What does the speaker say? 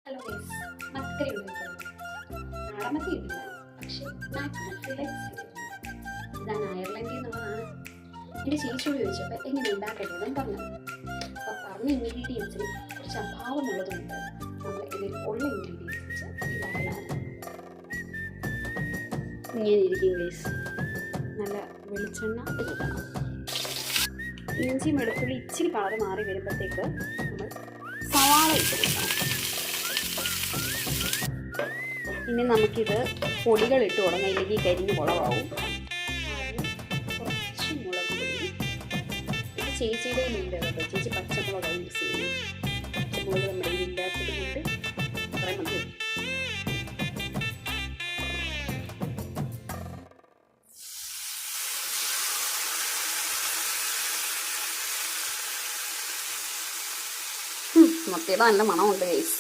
Hello guys, മക്കറി ഉപയോഗിക്കുന്നത് നാടമൊക്കെ ഇടില്ല, പക്ഷേ ഇതാണ് അയർലൻഡിൽ നിന്നുള്ളതാണ്. എൻ്റെ ചേച്ചിയോട് ചോദിച്ചപ്പോൾ എങ്ങനെ ഉണ്ടാക്കേണ്ടതെന്ന് പറഞ്ഞു. അപ്പോൾ പറഞ്ഞ ഇൻഗ്രീഡിയൻസിൽ കുറച്ച് അഭാവമുള്ളതുകൊണ്ട് നമ്മൾ ഇതിൽ ഉള്ള ഇൻഗ്രീഡിയൻസ് വെച്ച് ഉണ്ടാക്കലാണ്. ഇങ്ങനെ ഇരിക്കും ഗൈസ്. നല്ല വെളിച്ചെണ്ണ ഇടണം. ഇഞ്ചി വെളുത്തുള്ളി ഇച്ചിരി കളർ മാറി വരുമ്പോഴത്തേക്ക് നമ്മൾ സവാള ഇട്ട് കൊടുക്കണം. ഇനി നമുക്കിത് പൊടികൾ ഇട്ട് തുടങ്ങാം, ഇല്ലെങ്കിൽ കരിഞ്ഞ് മുളകാവും. കുറച്ച് മുളക് പൊടി. ഇത് ചേച്ചിയുടെ ഇല്ല കേട്ടോ, ചേച്ചി പച്ചമുളക് യൂസ് ചെയ്യുന്നത്. പച്ചമുളക് നമ്മുടെ ഇല്ലാത്തത് കൊണ്ട് അത്രയും മതി. മത്തിയുടെ നല്ല മണമുണ്ട് ഗൈസ്.